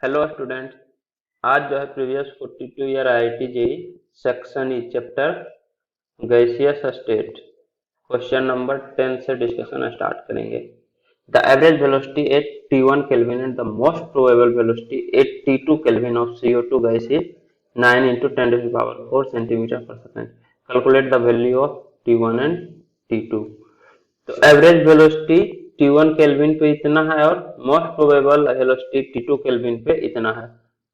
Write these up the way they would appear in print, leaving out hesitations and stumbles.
Hello students. आज जो है previous 42 year IIT JEE section E chapter gaseous state question number 10 से discussion start करेंगे। The average velocity at T1 kelvin and the most probable velocity at T2 kelvin of CO2 gas is 9 into 10 to the power 4 centimetre पर second. Calculate the value of T1 and T2। तो average velocity T1 kelvin पे इतना है और most probable velocity T2 kelvin पे इतना है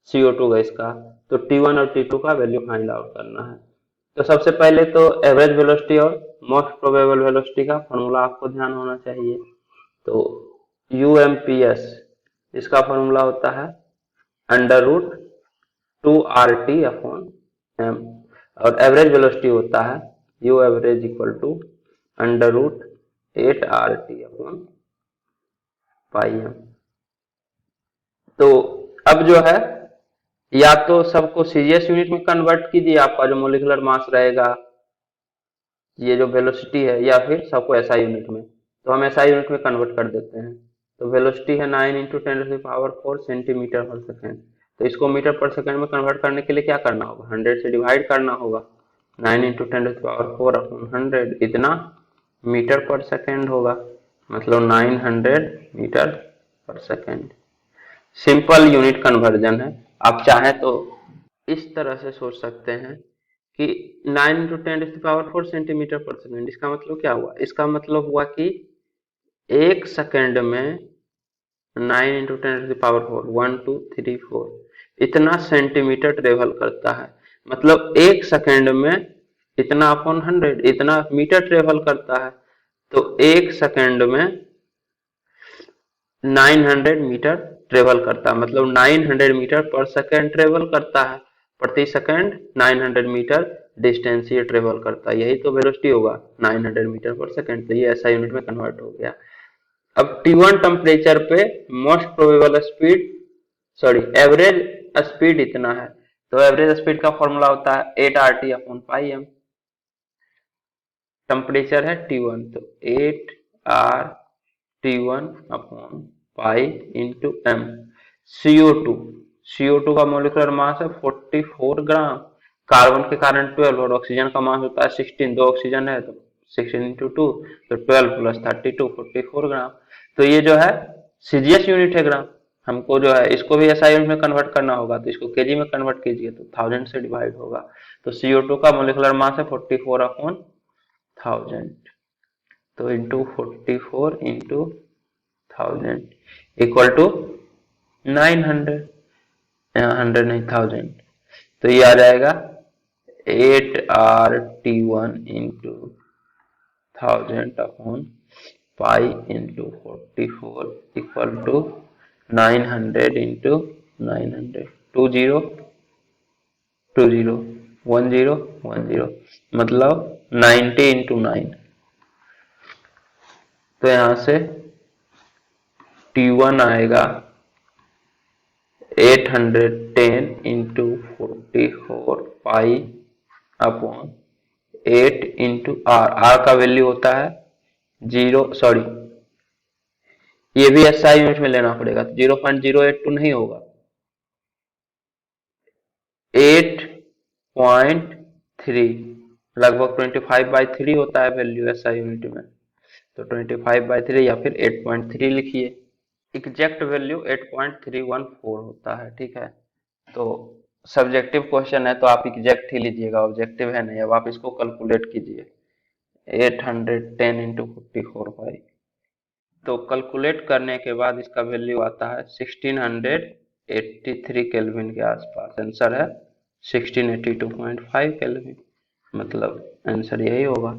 CO2 gas का। तो T1 और T2 का वैल्यू फाइंड आउट करना है। तो सबसे पहले तो एवरेज वेलोसिटी और मोस्ट प्रोबेबल वेलोसिटी का फॉर्मूला आपको ध्यान होना चाहिए। तो UMPS इसका फॉर्मूला होता है under root 2RT upon M और एवरेज वेलोसिटी होता है U average equal to under root 8RT upon pi M। तो अब जो है या तो सबको सीजीएस यूनिट में कन्वर्ट कीजिए, आपका जो मोलिकुलर मास रहेगा ये जो वेलोसिटी है, या फिर सबको एसआई यूनिट में। तो हम एसआई यूनिट में कन्वर्ट कर देते हैं। तो वेलोसिटी है 9 into 10 to the power 4 centimetre पर सेकेंड। तो इसको मीटर पर सेकेंड में कन्वर्ट करने के लिए क्या करना होगा, 100 से डिवाइड करना होगा। 9 into 10 to the power 4 upon 100 इतना मीटर पर सेकेंड होगा, मतलब 900 मीटर पर सेकेंड। सिंपल यूनिट कन्वर्जन है। आप चाहें तो इस तरह से सोच सकते हैं कि 9 into 10 to the power 4 centimetre पर सेकेंड, इसका मतलब क्या हुआ, इसका मतलब हुआ कि एक सेकेंड में 9 into 10 to the power 4 1 2 3 4 इतना सेंटीमीटर ट्रेवल करता है। मतलब एक सेकेंड में इतना अपॉन 100 इतना मीटर ट्रेवल करता है। तो एक सेकेंड में 900 मीटर ट्रेवल करता है, मतलब 900 मीटर पर सेकेंड ट्रेवल करता है। प्रति सेकेंड 900 मीटर डिस्टेंस ये ट्रेवल करता है, यही तो वेलोसिटी होगा 900 मीटर पर सेकेंड। तो ये ऐसा यूनिट में कन्वर्ट हो गया। अब T1 टेम्परेचर पे most probable speed sorry average speed इतना है। तो एवरेज स्पीड का फॉर्मूला होता है 8RT upon pi M। Temperature है T1 तो 8RT1 upon pi into M। CO2 का मोलिकुलर मास है 44 ग्राम। कार्बन के कारण 12 और ऑक्सीजन का मास होता है 16। दो ऑक्सीजन है तो 16 into 2 तो 12 प्लस 32 44 ग्राम। तो ये जो है सीजीएस यूनिट है ग्राम। हमको जो है इसको भी एसआई यूनिट में कन्वर्ट करना होगा, तो इसको केजी में कन्वर्ट कीजिए तो 1000 से डिवाइड होगा। तो CO2 का मोलिकुलर मास है 44 अपॉन 1000, तो इंटू 44 इंटू 1000 इक्वल टू 900, यहाँ 100 नहीं 1000। तो ये आ जाएगा 8RT1 into 1000 upon pi into 44 equal to 900 into 900 20 20 10 10 मतलब 90 इंटू 9। तो यहां से T1 आएगा 810 इंटू 44 पाई अपॉन 8 इंटू आर का वैल्यू होता है 0 सॉरी ये भी एसआई यूनिट में लेना पड़ेगा, तो 0.082 नहीं होगा, 8.3 लगभग 25/3 होता है वैल्यू एसआई यूनिट में। तो 25/3 या फिर 8.3 लिखिए। एग्जैक्ट वैल्यू 8.314 होता है, ठीक है। तो सब्जेक्टिव क्वेश्चन है तो आप एग्जैक्ट ही लीजिएगा, ऑब्जेक्टिव है नहीं। अब आप इसको कैलकुलेट कीजिए 810 इंटू 44 पाई। तो कैलकुलेट करने के बाद इसका वैल्यू आता है 1683 केल्विन के आसपास। आंसर है 1682.5 केल्विन, मतलब आंसर यही होगा।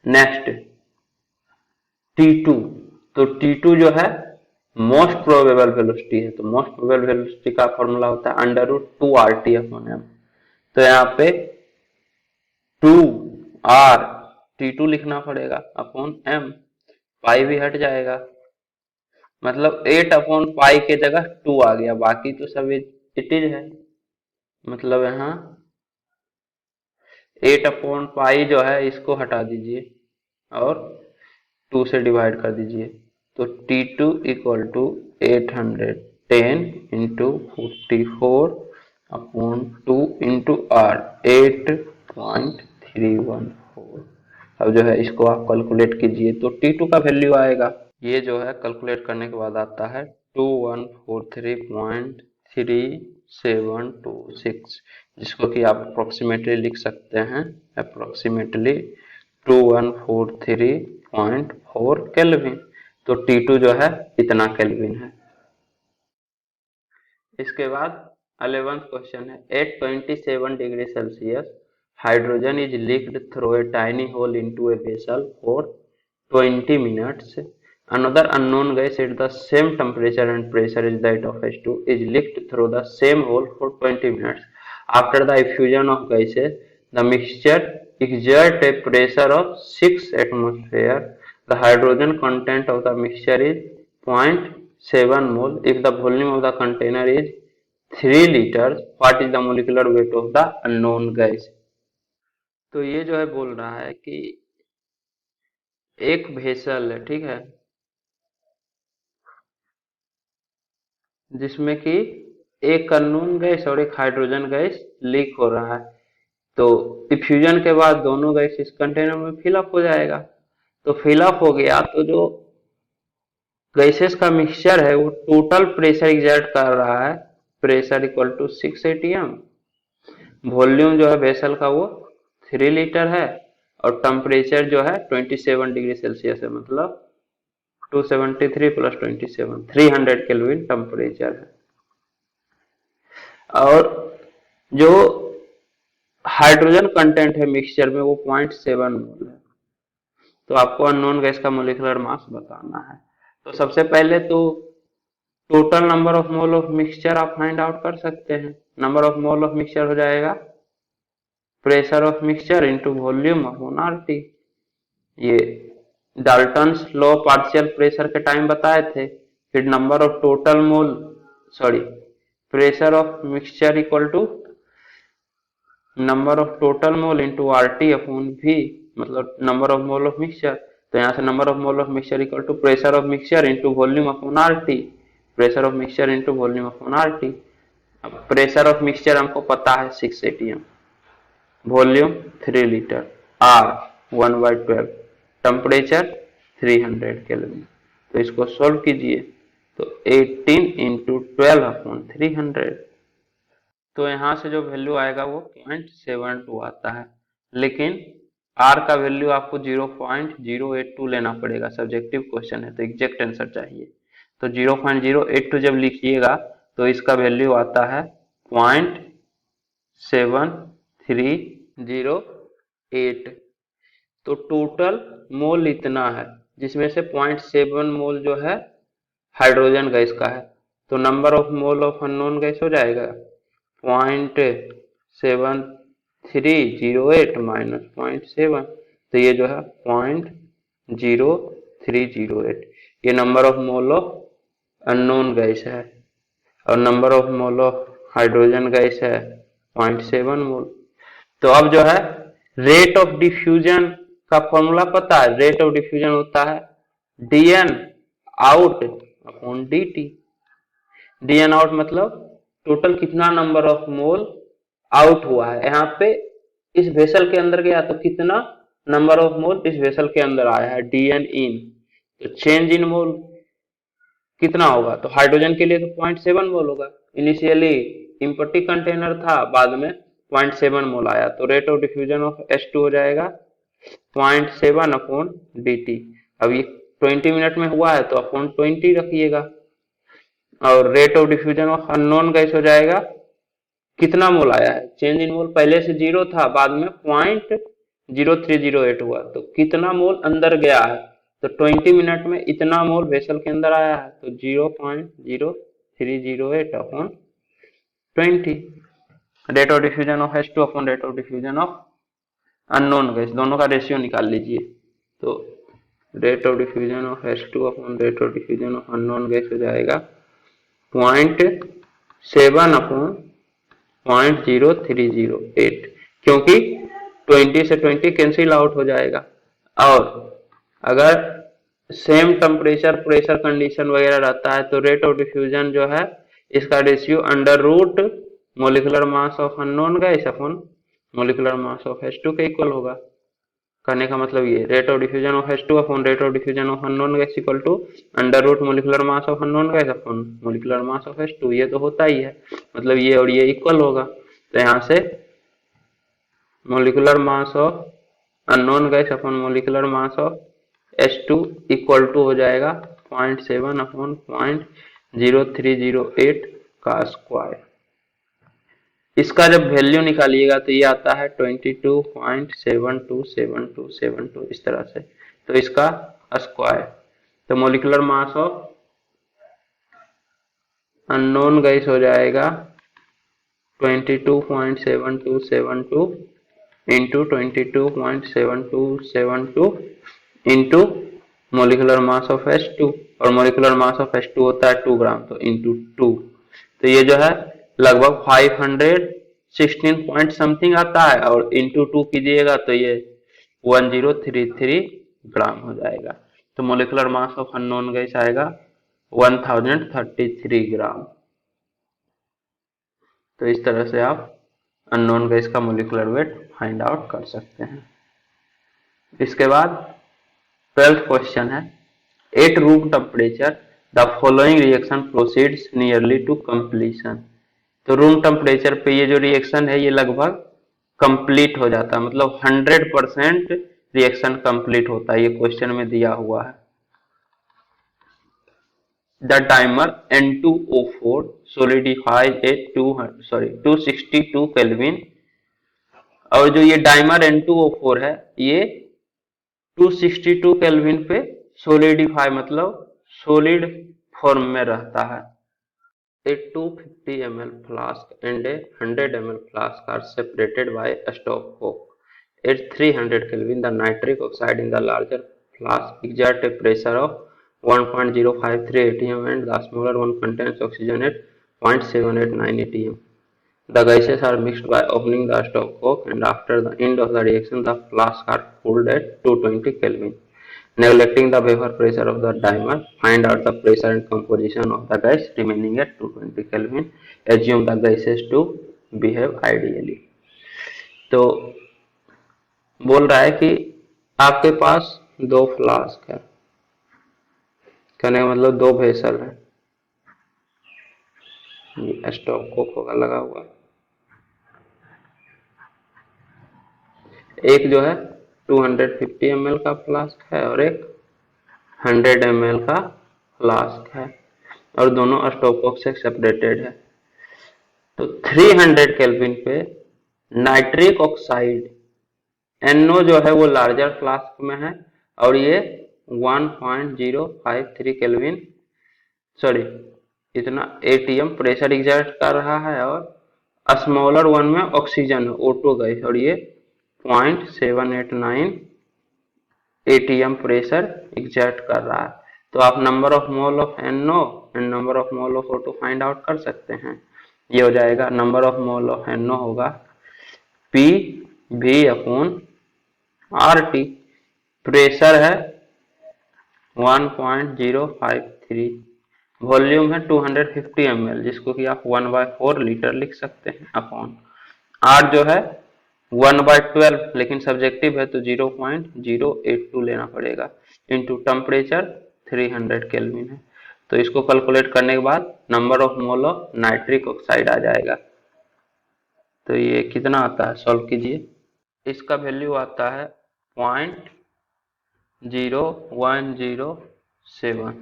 Next T2। तो T2 जो है मोस्ट प्रोबेबल वेलोसिटी है। तो मोस्ट प्रोबेबल वेलोसिटी का फॉर्मूला होता है under root 2RT upon M। तो यहाँ पे 2R T2 लिखना पड़ेगा अपॉन M, पाई भी हट जाएगा, मतलब 8 अपॉन पाई के जगह 2 आ गया, बाकी तो सब इट इज है। मतलब यहाँ 8 अपॉन पाई जो है इसको हटा दीजिए और 2 से डिवाइड कर दीजिए। तो T2 equal to 810 10 into 44/2 into R 8.314। अब जो है इसको आप कैलकुलेट कीजिए तो T2 का वैल्यू आएगा, ये जो है कैलकुलेट करने के बाद आता है 2143.3726, जिसको कि आप अप्रोक्सीमेटली लिख सकते हैं अप्रोक्सीमेटली 2143.4 केल्विन। तो T2 जो है इतना केल्विन है। इसके बाद 11th क्वेश्चन है, at 27 degree Celsius hydrogen is leaked through a tiny hole into a vessel for 20 minutes. Another unknown gas at the same temperature and pressure as that of H2 is leaked through the same hole for 20 minutes. After the effusion of gases, the mixture exerts a pressure of 6 atmosphere. The hydrogen content of the mixture is 0.7 mole. If the volume of the container is 3 liters, what is the molecular weight of the unknown gas? तो ये जो है बोल रहा है कि एक vessel है, ठीक है, जिसमें कि एक अननोन गैस और एक हाइड्रोजन गैस लीक हो रहा है। तो इफ्यूजन के बाद दोनों गैस इस कंटेनर में फिलअप हो जाएगा। तो फिलअप हो गया तो जो गैसेस का मिक्सचर है वो टोटल प्रेशर एग्जर्ट कर रहा है, pressure equal to 6 atm। Volume जो है वेसल का वो 3 लीटर है और टेम्परेचर जो है 27 डिग्री सेल्सियस है, मतलब 273 प्लस 27 300 केल्विन टेम्परेचर है। और जो हाइड्रोजन कंटेंट है मिक्सचर में वो 0.7 मोल है। तो आपको अननोन गैस का मोलिकुलर मास बताना है। तो सबसे पहले तो total number of mole of mixture आप फाइंड आउट कर सकते हैं। Number of mole of mixture हो जाएगा pressure of mixture into volume upon RT। ये डाल्टन्स लॉ पार्शियल प्रेशर के टाइम बताए थे। फिर number of total mole pressure of mixture equal to number of total mole into RT upon V, मतलब number of mole of mixture. तो यहाँ से number of mole of mixture equal to pressure of mixture into volume upon RT, pressure of mixture into volume upon RT। अब pressure of mixture हमको पता है 6 atm, volume 3 litre, R 1/12, temperature 300 kelvin. तो इसको solve कीजिए तो 18 into 12 upon 300। तो यहाँ से जो वैल्यू आएगा वो 0.72 आता है, लेकिन R का वैल्यू आपको 0.082 लेना पड़ेगा। सब्जेक्टिव क्वेश्चन है तो एग्जैक्ट आंसर चाहिए। तो 0.082 जब लिखिएगा तो इसका वैल्यू आता है 0.7308। तो टोटल मोल इतना है, जिसमें से 0.7 मोल जो है हाइड्रोजन गैस का है। तो number of mole of unknown gas हो जाएगा 0.7308 माइनस 0.7, तो ये जो है 0.0308। ये number of mole of unknown gas है और number of mole of hydrogen gas है 0.7 मोल। तो अब जो है रेट ऑफ डिफ्यूजन का फॉर्मूला पता है। रेट ऑफ डिफ्यूजन होता है dn out upon dt। dn out मतलब टोटल कितना नंबर ऑफ मोल आउट हुआ है, यहाँ पे इस वेसल के अंदर गया तो कितना नंबर ऑफ मोल इस वेसल के अंदर आया है, dn इन। तो चेंज इन मोल कितना होगा, तो हाइड्रोजन के लिए तो 0.7 मोल होगा। इनिशियली इम्पटी कंटेनर था, बाद में 0.7 मोल आया, तो rate of diffusion of H2 हो जाएगा 0.7 अपॉन dt। अब ये 20 मिनट में हुआ है तो अपॉन 20 रखिएगा। और rate of diffusion of unknown gas हो जाएगा कितना मोल आया है, चेंज इन मोल पहले से 0 था, बाद में 0.0308 हुआ, तो कितना मोल अंदर गया है, तो 20 मिनट में इतना मोल वेसल के अंदर आया है, तो 0.0308 upon 20। Rate of diffusion of H2 upon rate of diffusion of unknown gas, दोनों का रेशियो निकाल लीजिए। तो rate of diffusion of H2 upon rate of diffusion of unknown gas हो जाएगा 0.7 अपॉन 0.0308, क्योंकि 20 से 20 कैंसिल आउट हो जाएगा। और अगर सेम टेम्परेचर प्रेशर कंडीशन वगैरह रहता है तो रेट ऑफ डिफ्यूजन जो है इसका ratio under root molecular mass of unknown gas upon molecular mass of H2 के इक्वल होगा। कहने का मतलब ये rate of diffusion of H2 upon rate of diffusion of unknown gas equal to under root molecular mass of unknown gas upon molecular mass of H2। ये तो होता ही है, मतलब ये और ये इक्वल होगा। तो यहाँ से molecular mass of unknown gas upon molecular mass of H2 equal to हो जाएगा 0.7 अपॉन 0.0308 का स्क्वायर। इसका जब वैल्यू निकालिएगा तो ये आता है 22.727272 इस तरह से। तो इसका स्क्वायर, तो molecular mass of unknown gas हो जाएगा 22.7272 into 22.7272 into molecular mass of H2, और मोलिकुलर मास ऑफ H2 होता है 2 ग्राम, तो इंटू 2। तो ये जो है लगभग 516 पॉइंट समथिंग आता है, और इंटू 2 कीजिएगा तो ये 1033 ग्राम हो जाएगा। तो molecular mass of unknown gas आएगा 1033 ग्राम। तो इस तरह से आप अननोन गैस का मोलिकुलर वेट फाइंड आउट कर सकते हैं। इसके बाद 12th क्वेश्चन है, at room temperature the following reaction proceeds nearly to completion. तो रूम टेम्परेचर पे ये जो रिएक्शन है ये लगभग कंप्लीट हो जाता है, मतलब 100% रिएक्शन कंप्लीट होता है, ये क्वेश्चन में दिया हुआ है। The dimer N2O4 solidifies at 262 Kelvin, और जो ये डाइमर N2O4 है ये 262 केल्विन पे सोलिडिफाई मतलब सोलिड फॉर्म में रहता है। A 250 ml flask and a 100 ml flask are separated by a stopcock. At 300 Kelvin, the nitric oxide in the larger flask exerts a pressure of 1.053 atm and the smaller one contains oxygen at 0.789 atm. The gases are mixed by opening the stopcock, and after the end of the reaction, the flasks are cooled at 220 Kelvin. Neglecting the vapor pressure of the dimer, find out the pressure and composition of the gas remaining at 220 Kelvin. Assume the gases to behave ideally. तो बोल रहा है कि आपके पास दो flask है, कहने का मतलब दो वेसल है, स्टॉपकोक होगा लगा हुआ, एक जो है 250 ml का फ्लास्क है और एक 100 ml का फ्लास्क है, और दोनों स्टॉपकोक से सेपरेटेड है। तो 300 केल्विन पे नाइट्रिक ऑक्साइड NO जो है वो लार्जर फ्लास्क में है, और ये 1.053 केल्विन इतना एटीएम प्रेशर एग्जर्ट कर रहा है, और स्मॉलर वन में ऑक्सीजन O2 गैस, और ये 0.789 एटीएम प्रेशर एग्जर्ट कर रहा है। तो आप number of mole of NO and number of mole of O2 find out कर सकते हैं। ये हो जाएगा number of mole of NO होगा PV/RT, प्रेशर है 1.053, वॉल्यूम है 250 ml, जिसको कि आप 1/4 लीटर लिख सकते हैं, अपॉन R जो है 1/12, लेकिन सब्जेक्टिव है तो 0.082 लेना पड़ेगा, इंटू टेम्परेचर 300 केल्विन है। तो इसको कैलकुलेट करने के बाद number of mole of nitric oxide आ जाएगा। तो ये कितना आता है, सॉल्व कीजिए। इसका वैल्यू आता है 0.0107।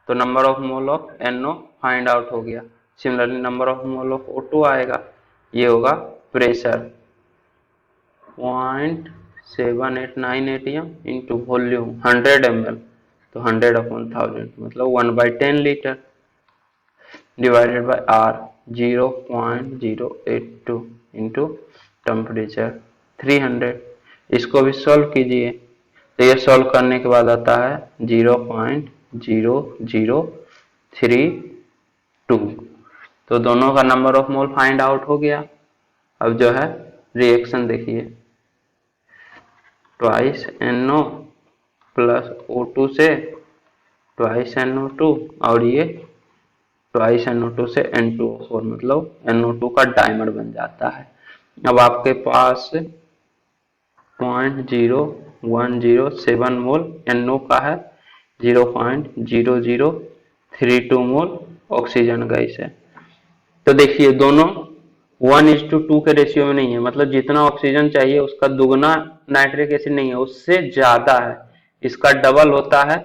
तो number of mole of NO find out हो गया। Similarly number of mole of O2 आएगा, ये होगा pressure 0.789 ATM into volume 100 ml, तो 100/1000 मतलब 1/10 litre, divided by R 0.082 into temperature 300। इसको भी सॉल्व कीजिए, तो ये सॉल्व करने के बाद आता है 0.0032। तो दोनों का number of mole find out हो गया। अब जो है रिएक्शन देखिए, ट्वाइस NO प्लस O2 से ट्वाइस NO2, और ये ट्वाइस NO2 से N2O4 मतलब NO2 का डाइमर बन जाता है। अब आपके पास 0.0107 मोल NO का है, 0.0032 मोल ऑक्सीजन गैस है। तो देखिए दोनों 1:2 के रेशियो में नहीं है, मतलब जितना ऑक्सीजन चाहिए उसका दुगना नाइट्रिक एसिड नहीं है, उससे ज्यादा है। इसका डबल होता है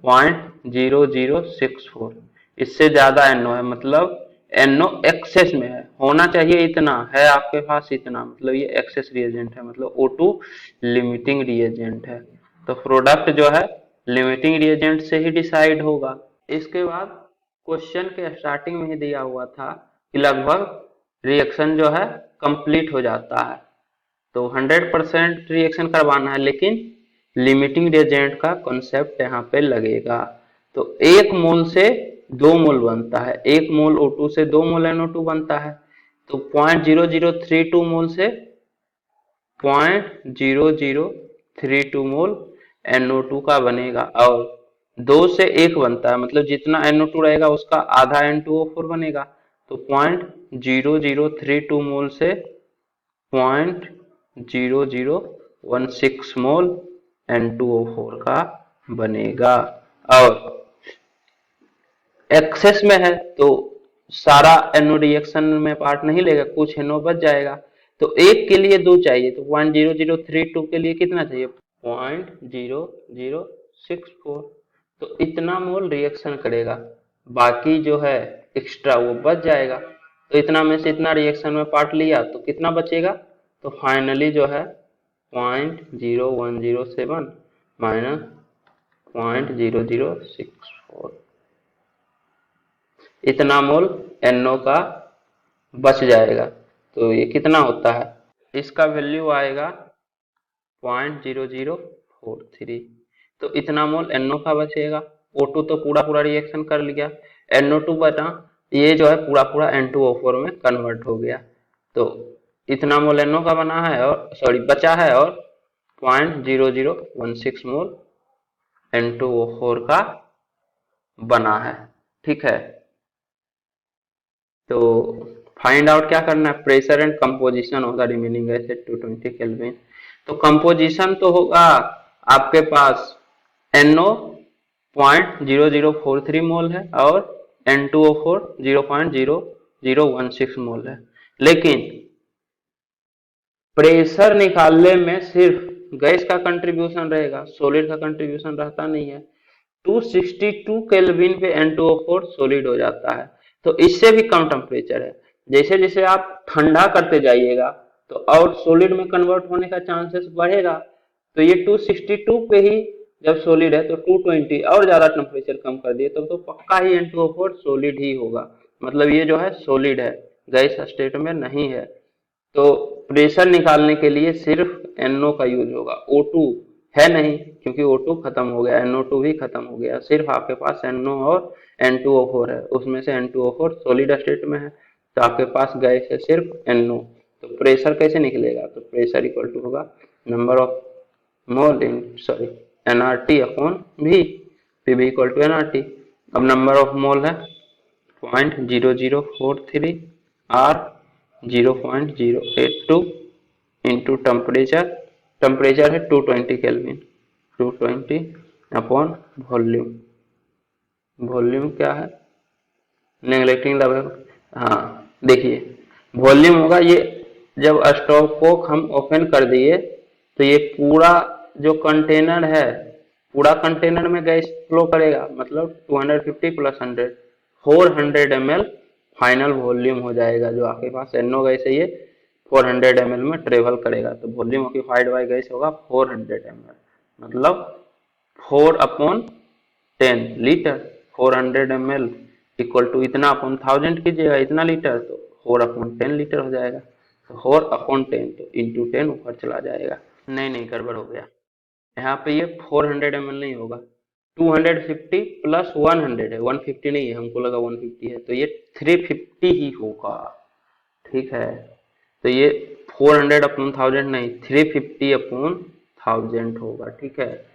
0.0064, इससे ज्यादा NO है, मतलब NO एक्सेस में है। होना चाहिए इतना, है आपके पास इतना, मतलब ये एक्सेस रिएजेंट है, मतलब O2 लिमिटिंग रिएजेंट है। तो प्रोडक्ट जो है लिमिटिंग रिएजेंट से ही डिसाइड होगा। इसके बाद क्वेश्चन के स्टार्टिंग में ही दिया हुआ था कि लगभग रिएक्शन जो है कंप्लीट हो जाता है, तो 100% रिएक्शन करवाना है, लेकिन लिमिटिंग रिएजेंट का कॉन्सेप्ट यहाँ पे लगेगा। तो 1 मोल से 2 मोल बनता है, 1 मोल O2 से 2 मोल NO2 बनता है, तो 0.0032 मोल से 0.0032 मोल NO2 का बनेगा, और 2 से 1 बनता है, मतलब जितना NO2 रहेगा उसका आधा N2O4 बनेगा, तो 0.0032 मोल से 0.0016 मोल N2O4 का बनेगा। और एक्सेस में है तो सारा NO रिएक्शन में पार्ट नहीं लेगा, कुछ NO बच जाएगा। तो एक के लिए 2 चाहिए, तो 0.0032 के लिए कितना चाहिए, 0.0064, तो इतना मोल रिएक्शन करेगा, बाकी जो है एक्स्ट्रा वो बच जाएगा। तो इतना में से इतना रिएक्शन में पार्ट लिया तो कितना बचेगा, तो फाइनली जो है 0.0107 माइनस 0.0064, इतना मोल NO का बच जाएगा। तो ये कितना होता है, इसका वैल्यू आएगा 0.0043, तो इतना मोल NO का बचेगा। O2 तो पूरा पूरा रिएक्शन कर लिया, NO2 बचा, ये जो है पूरा पूरा N2O4 में कन्वर्ट हो गया, तो इतना मोल NO का बना है, और सॉरी बचा है, और 0.0016 मोल N2O4 का बना है। ठीक है, तो फाइंड आउट क्या करना है, pressure and composition of the remaining gas at 220 kelvin. तो कंपोजिशन तो होगा आपके पास NO 0.0043 मोल है, और N2O4 0.0016 मोल है, लेकिन प्रेशर निकालने में सिर्फ गैस का कंट्रीब्यूशन रहेगा, सॉलिड का कंट्रीब्यूशन रहता नहीं है। 262 केल्विन पे N2O4 सॉलिड हो जाता है, तो इससे भी कम टेम्परेचर है। जैसे जैसे आप ठंडा करते जाइएगा तो और सॉलिड में कन्वर्ट होने का चांसेस बढ़ेगा। तो ये 262 पे ही जब सॉलिड है तो 220 और ज्यादा टेम्परेचर कम कर दिए तो पक्का ही N2O4 सॉलिड ही होगा, मतलब ये जो है सॉलिड है, गैस स्टेट में नहीं है। तो प्रेशर निकालने के लिए सिर्फ NO का यूज होगा, O2 है नहीं, क्योंकि O2 खत्म हो गया, NO2 भी खत्म हो गया, सिर्फ आपके पास NO और N2O4 है, उसमें से N2O4 सॉलिड स्टेट में है, तो आपके पास गैस है सिर्फ NO। तो प्रेशर कैसे निकलेगा, तो प्रेशर इक्वल टू होगा number of mole in sorry NRT upon V, PV equal to NRT। अब नंबर ऑफ मोल है 0.0043 R 0.082 इंटू टेम्परेचर, टेम्परेचर है 220 केल्विन, 220 अपॉन वॉल्यूम, वॉल्यूम क्या है, नेग्लेक्टिंग द, हाँ देखिए वॉल्यूम होगा, ये जब स्टॉप को हम ओपन कर दिए तो ये पूरा जो कंटेनर है, पूरा कंटेनर में गैस फ्लो करेगा, मतलब 250 प्लस 100 400 ml फाइनल वॉल्यूम हो जाएगा। जो आपके पास NO गैस है ये 400 ml में ट्रेवल करेगा, तो वॉल्यूम ऑक्यूपाइड बाय गैस होगा 400 ml, मतलब 4/10 लीटर, 400 ml इक्वल टू इतना अपॉन 1000 कीजिएगा, इतना लीटर, तो 4/10 लीटर हो जाएगा, तो 4/10 तो इंटू 10 ऊपर चला जाएगा। नहीं गड़बड़ हो गया, यहाँ पे ये 400 ml नहीं होगा, 250 प्लस 100 है, 150 नहीं है, हमको लगा 150 है, तो ये 350 ही होगा। ठीक है, तो ये 400/1000 नहीं, 350/1000 होगा। ठीक है,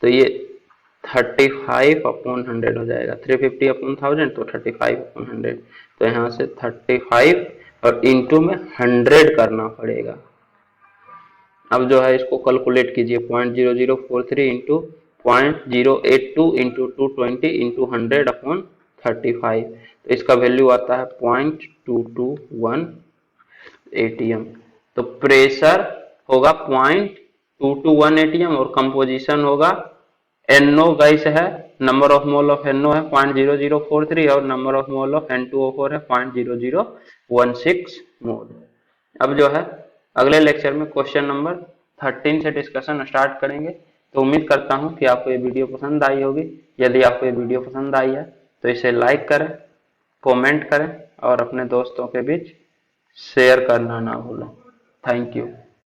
तो ये 35/100 हो जाएगा। 350/1000 तो 35/100। तो यहाँ से 35 और इंटू में 100 करना पड़ेगा। अब जो है इसको कैलकुलेट कीजिए, 0.0043 इंटू 0.082 इंटू 220 इंटू 100/35। तो इसका वैल्यू आता है 0.221 एटीएम। तो प्रेशर होगा 0.221 एटीएम और कंपोजिशन होगा NO गैस है, number of mole of NO है 0.0043 और number of mole of N2O4 है 0.0016 मोल। अब जो है अगले लेक्चर में क्वेश्चन नंबर 13 से डिस्कशन स्टार्ट करेंगे। तो उम्मीद करता हूं कि आपको ये वीडियो पसंद आई होगी। यदि आपको ये वीडियो पसंद आई है तो इसे लाइक करें, कमेंट करें और अपने दोस्तों के बीच शेयर करना ना भूलें। Thank you.